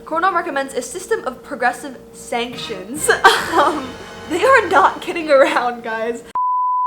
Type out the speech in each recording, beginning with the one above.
Cornell recommends a system of progressive sanctions. They are not kidding around, guys.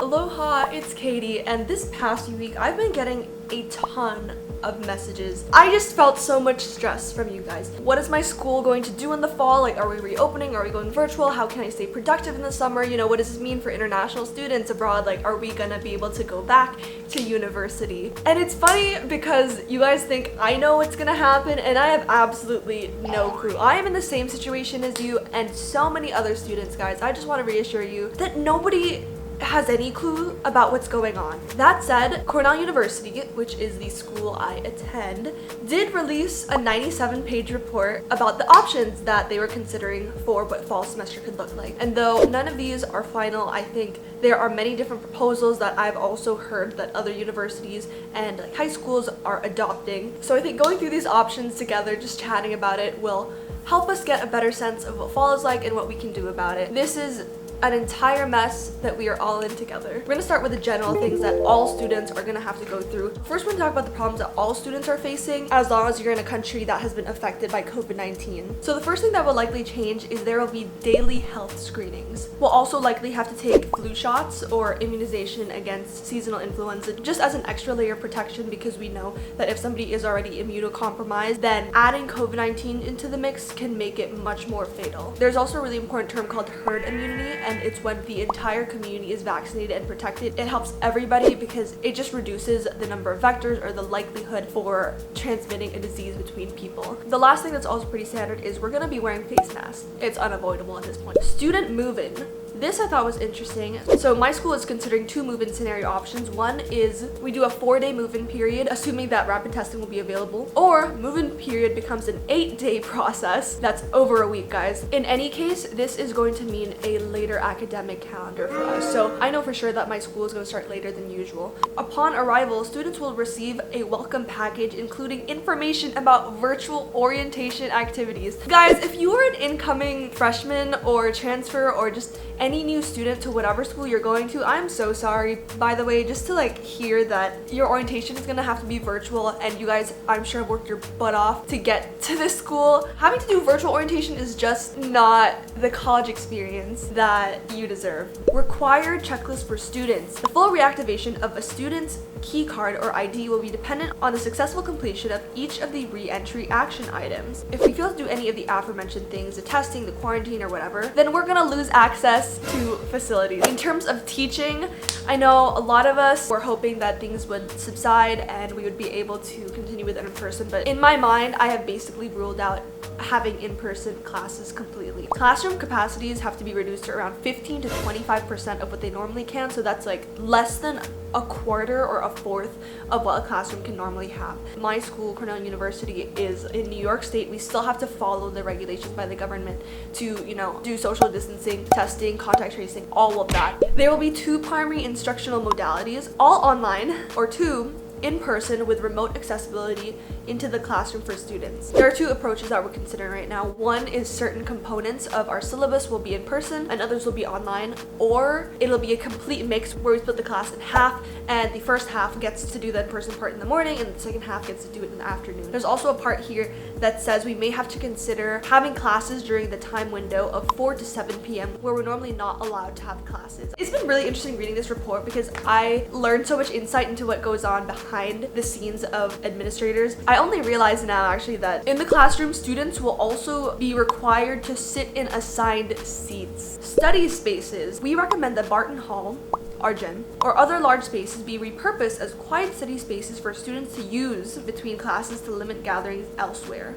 Aloha, it's Katie, and this past week I've been getting a ton of messages. I just felt so much stress from you guys. What is my school going to do in the fall? Like, are we reopening? Are we going virtual? How can I stay productive in the summer? You know, what does this mean for international students abroad? Like, are we gonna be able to go back to university? And it's funny because you guys think I know what's gonna happen, and I have absolutely no clue. I am in the same situation as you and so many other students, guys. I just want to reassure you that nobody has any clue about what's going on. That said, Cornell University, which is the school I attend, did release a 97-page report about the options that they were considering for what fall semester could look like. And though none of these are final, I think there are many different proposals that I've also heard that other universities and high schools are adopting. So I think going through these options together, just chatting about it, will help us get a better sense of what fall is like and what we can do about it. This is an entire mess that we are all in together. We're gonna start with the general things that all students are gonna have to go through. First, we're gonna talk about the problems that all students are facing as long as you're in a country that has been affected by COVID-19. So the first thing that will likely change is there will be daily health screenings. We'll also likely have to take flu shots or immunization against seasonal influenza just as an extra layer of protection, because we know that if somebody is already immunocompromised, then adding COVID-19 into the mix can make it much more fatal. There's also a really important term called herd immunity, and it's when the entire community is vaccinated and protected. It helps everybody because it just reduces the number of vectors or the likelihood for transmitting a disease between people. The last thing that's also pretty standard is we're gonna be wearing face masks. It's unavoidable at this point. Student move-in. This I thought was interesting. So my school is considering two move-in scenario options. One is we do a 4-day move-in period, assuming that rapid testing will be available, or move-in period becomes an 8-day process. That's over a week, guys. In any case, this is going to mean a later academic calendar for us. So I know for sure that my school is going to start later than usual. Upon arrival, students will receive a welcome package including information about virtual orientation activities. Guys, if you are an incoming freshman or transfer or just any new student to whatever school you're going to, I'm so sorry, by the way, just to hear that your orientation is gonna have to be virtual, and you guys, I'm sure, have worked your butt off to get to this school. Having to do virtual orientation is just not the college experience that you deserve. Required checklist for students. The full reactivation of a student's key card or ID will be dependent on the successful completion of each of the re-entry action items. If we fail to do any of the aforementioned things, the testing, the quarantine, or whatever, then we're gonna lose access to facilities. In terms of teaching, I know a lot of us were hoping that things would subside and we would be able to continue with it in person, but in my mind, I have basically ruled out having in-person classes completely. Classroom capacities have to be reduced to around 15 to 25% of what they normally can, so that's less than a quarter or a fourth of what a classroom can normally have. My school, Cornell University, is in New York State. We still have to follow the regulations by the government to, do social distancing, testing, contact tracing, all of that. There will be 2 primary instructional modalities, all online, or 2 in person with remote accessibility into the classroom for students. There are 2 approaches that we're considering right now. One is certain components of our syllabus will be in person and others will be online, or it'll be a complete mix where we split the class in half and the first half gets to do the in-person part in the morning and the second half gets to do it in the afternoon. There's also a part here that says we may have to consider having classes during the time window of 4 to 7 p.m. where we're normally not allowed to have classes. It's been really interesting reading this report because I learned so much insight into what goes on behind the scenes of administrators. I only realize now actually that in the classroom, students will also be required to sit in assigned seats. Study spaces. We recommend that Barton Hall, our gym, or other large spaces be repurposed as quiet study spaces for students to use between classes to limit gatherings elsewhere.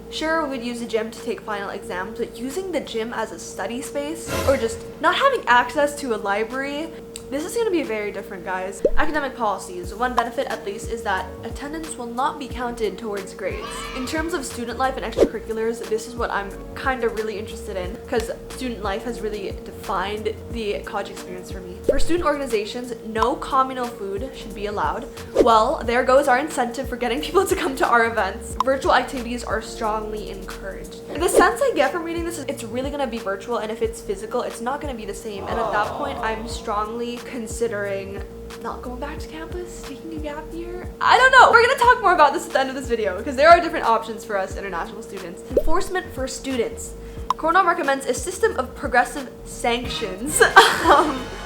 Sure, we'd use the gym to take final exams, but using the gym as a study space, or just not having access to a library, this is going to be very different, guys. Academic policies. One benefit, at least, is that attendance will not be counted towards grades. In terms of student life and extracurriculars, this is what I'm kind of really interested in because student life has really defined the college experience for me. For student organizations, no communal food should be allowed. Well, there goes our incentive for getting people to come to our events. Virtual activities are strongly encouraged. The sense I get from reading this is it's really going to be virtual, and if it's physical, it's not going to be the same. And at that point, I'm strongly maybe considering not going back to campus, taking a gap year. I don't know. We're gonna talk more about this at the end of this video because there are different options for us international students. Enforcement for students. Cornell recommends a system of progressive sanctions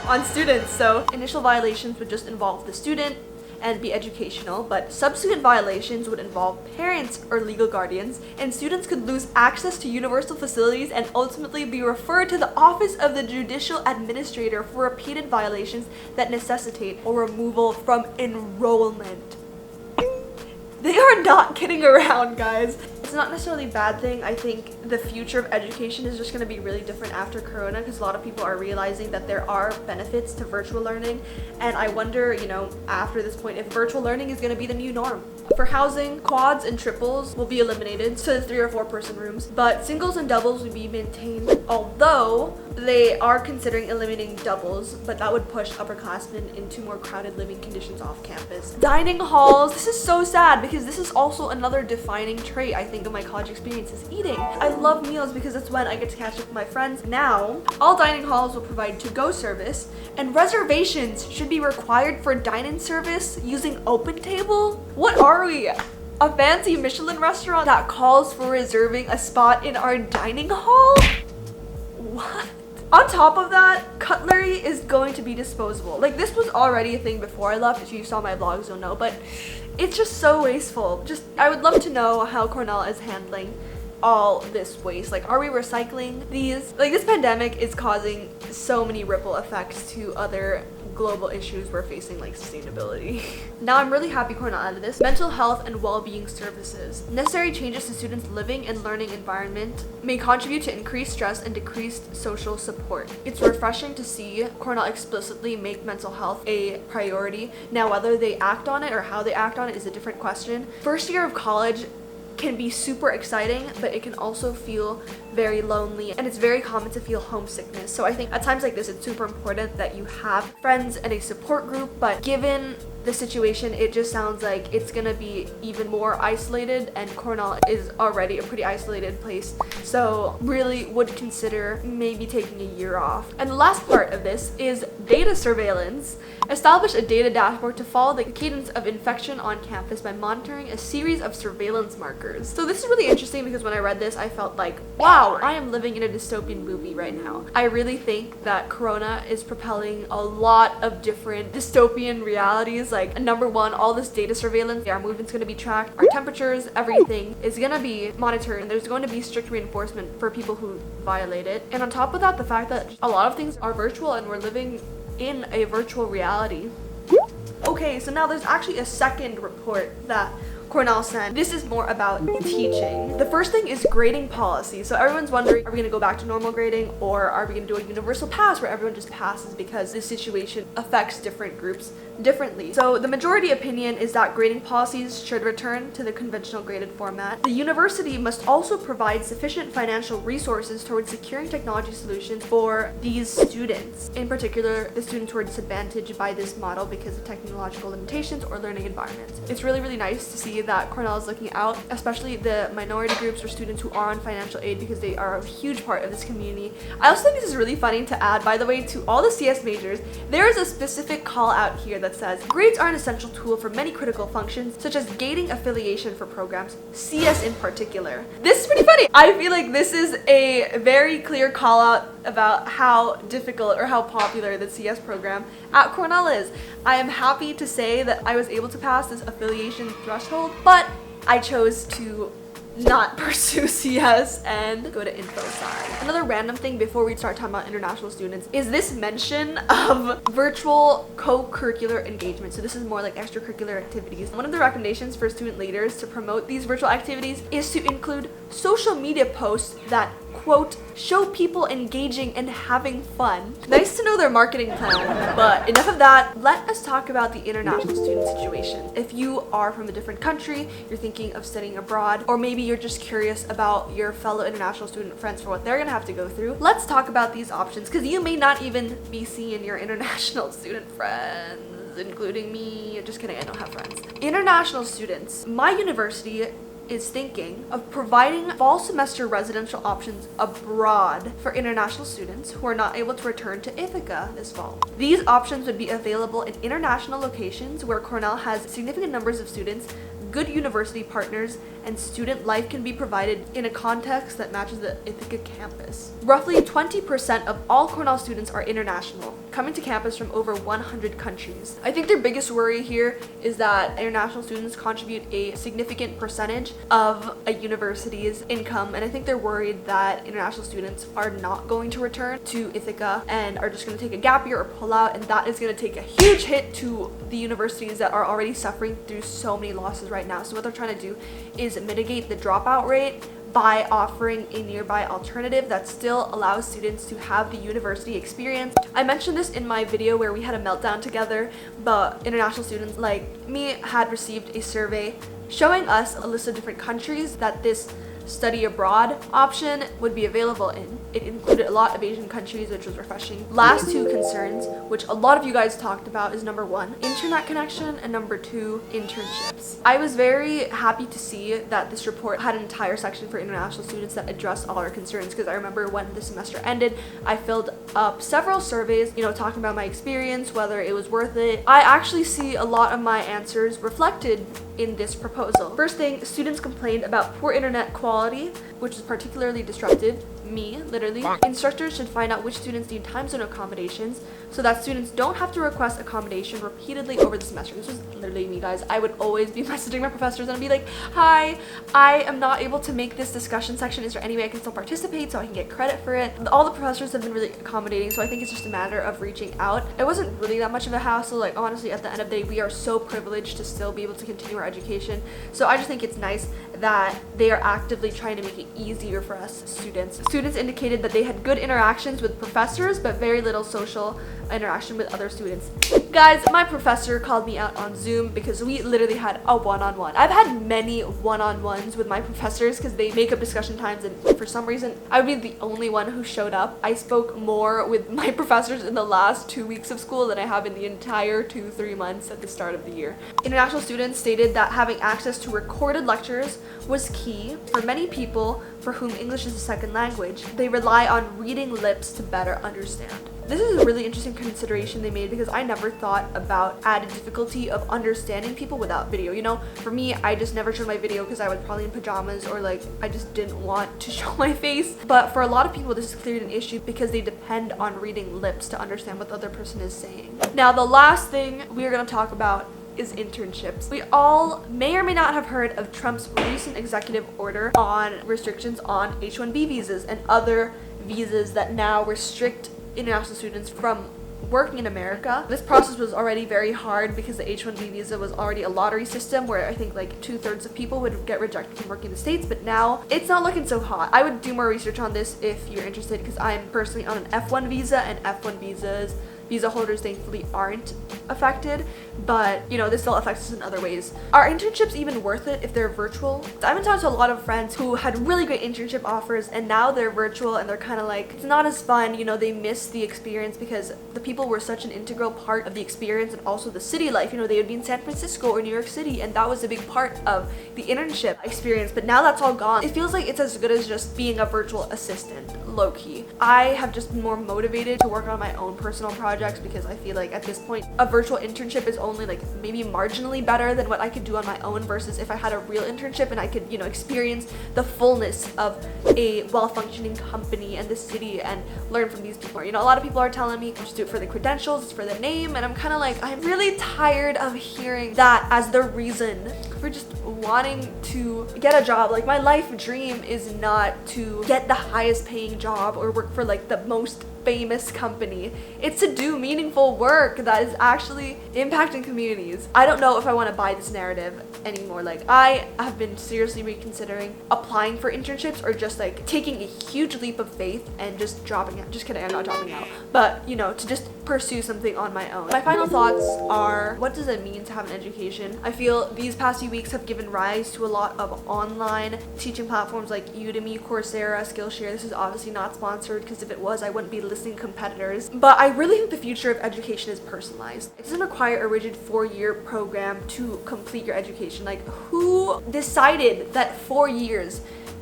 on students. So initial violations would just involve the student and be educational, but subsequent violations would involve parents or legal guardians, and students could lose access to universal facilities and ultimately be referred to the Office of the Judicial Administrator for repeated violations that necessitate or removal from enrollment. They are not kidding around, guys. It's not necessarily a bad thing. I think the future of education is just going to be really different after Corona because a lot of people are realizing that there are benefits to virtual learning. And I wonder, after this point, if virtual learning is going to be the new norm. For housing, quads and triples will be eliminated, so 3 or 4 person rooms, but singles and doubles will be maintained, although they are considering eliminating doubles, but that would push upperclassmen into more crowded living conditions off campus. Dining halls, this is so sad because this is also another defining trait I think of my college experience is eating. I love meals because it's when I get to catch up with my friends. Now, all dining halls will provide to-go service, and reservations should be required for dine-in service using OpenTable. What are we? A fancy Michelin restaurant that calls for reserving a spot in our dining hall? What? On top of that, cutlery is going to be disposable. Like, this was already a thing before I left. If you saw my vlogs, you'll know, but it's just so wasteful. I would love to know how Cornell is handling all this waste. Like, are we recycling these? Like, this pandemic is causing so many ripple effects to other global issues we're facing, like sustainability. Now I'm really happy Cornell added this. Mental health and well-being services. Necessary changes to students' living and learning environment may contribute to increased stress and decreased social support. It's refreshing to see Cornell explicitly make mental health a priority. Now, whether they act on it or how they act on it is a different question. First year of college can be super exciting, but it can also feel very lonely, and it's very common to feel homesickness. So I think at times like this, it's super important that you have friends and a support group, but given the situation, it just sounds like it's gonna be even more isolated, and Cornell is already a pretty isolated place, so really would consider maybe taking a year off. And the last part of this is data surveillance. Establish a data dashboard to follow the cadence of infection on campus by monitoring a series of surveillance markers. So this is really interesting because when I read this, I felt like, wow, I am living in a dystopian movie right now. I really think that Corona is propelling a lot of different dystopian realities. Like, number one, all this data surveillance, our movement's gonna be tracked, our temperatures, everything is gonna be monitored, and there's going to be strict reinforcement for people who violate it. And on top of that, the fact that a lot of things are virtual and we're living in a virtual reality. Okay, so now there's actually a second report that Cornell sent. This is more about teaching. The first thing is grading policy. So everyone's wondering, are we gonna go back to normal grading, or are we gonna do a universal pass where everyone just passes because this situation affects different groups differently? So the majority opinion is that grading policies should return to the conventional graded format. The university must also provide sufficient financial resources towards securing technology solutions for these students, in particular the students who are disadvantaged by this model because of technological limitations or learning environments. It's really, really nice to see that Cornell is looking out, especially the minority groups or students who are on financial aid, because they are a huge part of this community. I also think this is really funny to add, by the way, to all the CS majors. There is a specific call out here that says grades are an essential tool for many critical functions, such as gating affiliation for programs, CS in particular. This is pretty funny. I feel like this is a very clear call out about how difficult or how popular the CS program at Cornell is. I am happy to say that I was able to pass this affiliation threshold, but I chose to not pursue CS and go to info sci. Another random thing before we start talking about international students is this mention of virtual co-curricular engagement. So this is more like extracurricular activities. One of the recommendations for student leaders to promote these virtual activities is to include social media posts that, quote, show people engaging and having fun. Nice to know their marketing plan, but enough of that. Let us talk about the international student situation. If you are from a different country, you're thinking of studying abroad, or maybe you're just curious about your fellow international student friends for what they're gonna have to go through, let's talk about these options, because you may not even be seeing your international student friends, including me. Just kidding, I don't have friends. International students. My university is thinking of providing fall semester residential options abroad for international students who are not able to return to Ithaca this fall. These options would be available in international locations where Cornell has significant numbers of students, good university partners, and student life can be provided in a context that matches the Ithaca campus. Roughly 20% of all Cornell students are international, coming to campus from over 100 countries. I think their biggest worry here is that international students contribute a significant percentage of a university's income, and I think they're worried that international students are not going to return to Ithaca and are just going to take a gap year or pull out, and that is going to take a huge hit to the universities that are already suffering through so many losses right now. So what they're trying to do is mitigate the dropout rate by offering a nearby alternative that still allows students to have the university experience. I mentioned this in my video where we had a meltdown together, but international students like me had received a survey showing us a list of different countries that this study abroad option would be available in. It included a lot of Asian countries, which was refreshing. Last two concerns, which a lot of you guys talked about, is number one, internet connection, and number two, internships. I was very happy to see that this report had an entire section for international students that addressed all our concerns, because I remember when the semester ended, I filled up several surveys, talking about my experience, whether it was worth it. I actually see a lot of my answers reflected in this proposal. First thing, students complained about poor internet quality, which is particularly disruptive. Me, literally. Instructors should find out which students need time zone accommodations so that students don't have to request accommodation repeatedly over the semester. This was literally me, guys. I would always be messaging my professors and I'd be like, hi, I am not able to make this discussion section. Is there any way I can still participate so I can get credit for it? All the professors have been really accommodating, so I think it's just a matter of reaching out. It wasn't really that much of a hassle. Like, honestly, at the end of the day, we are so privileged to still be able to continue our education. So I just think it's nice that they are actively trying to make it easier for us students. Students indicated that they had good interactions with professors, but very little social interaction with other students. Guys, my professor called me out on Zoom because we literally had a one-on-one. I've had many one-on-ones with my professors because they make up discussion times, and for some reason, I would be the only one who showed up. I spoke more with my professors in the last 2 weeks of school than I have in the entire 2-3 months at the start of the year. International students stated that having access to recorded lectures was key for many people for whom English is a second language. They rely on reading lips to better understand. This is a really interesting consideration they made because I never thought about added difficulty of understanding people without video. For me, I just never showed my video because I was probably in pajamas or I just didn't want to show my face. But for a lot of people, this is clearly an issue because they depend on reading lips to understand what the other person is saying. Now, the last thing we are going to talk about is internships. We all may or may not have heard of Trump's recent executive order on restrictions on H-1B visas and other visas that now restrict international students from working in America. This process was already very hard because the H-1B visa was already a lottery system where I think 2/3 of people would get rejected from working in the States, but now it's not looking so hot. I would do more research on this if you're interested because I'm personally on an F1 visa, and F1 visa holders thankfully aren't affected, but this still affects us in other ways. Are internships even worth it if they're virtual? I've been talking to a lot of friends who had really great internship offers and now they're virtual and they're kind of it's not as fun. They miss the experience because the people were such an integral part of the experience and also the city life. They would be in San Francisco or New York City and that was a big part of the internship experience, but now that's all gone. It feels like it's as good as just being a virtual assistant, low-key. I have just been more motivated to work on my own personal projects because I feel like at this point a virtual internship is only maybe marginally better than what I could do on my own versus if I had a real internship and I could experience the fullness of a well-functioning company and the city and learn from these people. A lot of people are telling me just do it for the credentials, it's for the name, and I'm kind of I'm really tired of hearing that as the reason for just wanting to get a job. My life dream is not to get the highest paying job or work for the most famous company. It's to do meaningful work that is actually impacting communities. I don't know if I want to buy this narrative anymore. I have been seriously reconsidering applying for internships or just taking a huge leap of faith and just dropping out. Just kidding, I'm not dropping out. But to just pursue something on my own. My final thoughts are, what does it mean to have an education? I feel these past few weeks have given rise to a lot of online teaching platforms like Udemy, Coursera, Skillshare. This is obviously not sponsored because if it was, I wouldn't be listening to competitors. But I really think the future of education is personalized. It doesn't require a rigid 4-year program to complete your education. education. Like, who decided that 4 years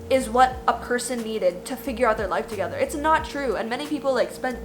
is what a person needed to figure out their life together? It's not true. And many people like spent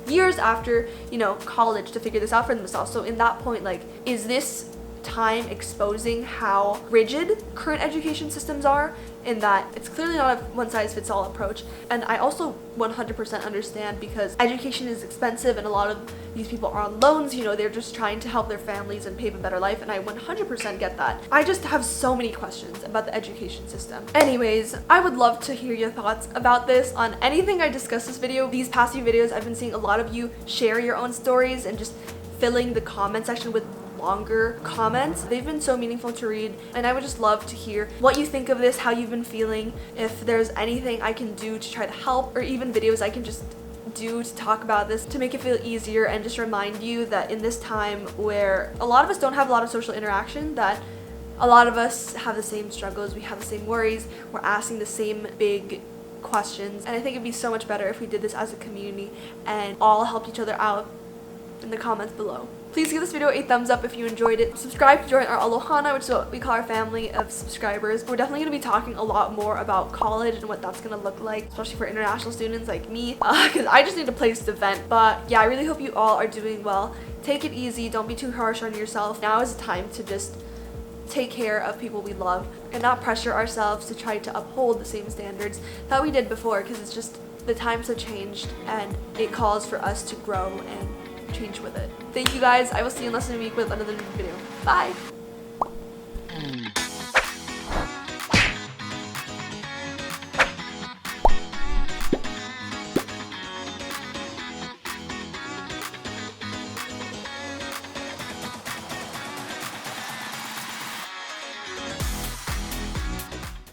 years after, you know, college to figure this out for themselves. So in that point, like, is this time exposing how rigid current education systems are, in that it's clearly not a one-size-fits-all approach? And I also 100% understand, because education is expensive and a lot of these people are on loans, you know, they're just trying to help their families and pave a better life, and I 100% get that. I just have so many questions about the education system. Anyways, I would love to hear your thoughts about this on anything I discussed this video. These past few videos, I've been seeing a lot of you share your own stories and just filling the comment section with longer comments. They've been so meaningful to read, and I would just love to hear what you think of this, how you've been feeling, if there's anything I can do to try to help, or even videos I can just do to talk about this to make it feel easier, and just remind you that in this time where a lot of us don't have a lot of social interaction, that a lot of us have the same struggles, we have the same worries, we're asking the same big questions, and I think it'd be so much better if we did this as a community and all helped each other out in the comments below. Please give this video a thumbs up if you enjoyed it. Subscribe to join our Aloha, which is what we call our family of subscribers. We're definitely going to be talking a lot more about college and what that's going to look like, especially for international students like me, because I just need a place to vent. But yeah, I really hope you all are doing well. Take it easy. Don't be too harsh on yourself. Now is the time to just take care of people we love and not pressure ourselves to try to uphold the same standards that we did before, because it's just, the times have changed and it calls for us to grow and change with it. Thank you guys. I will see you in less than a week with another video. Bye!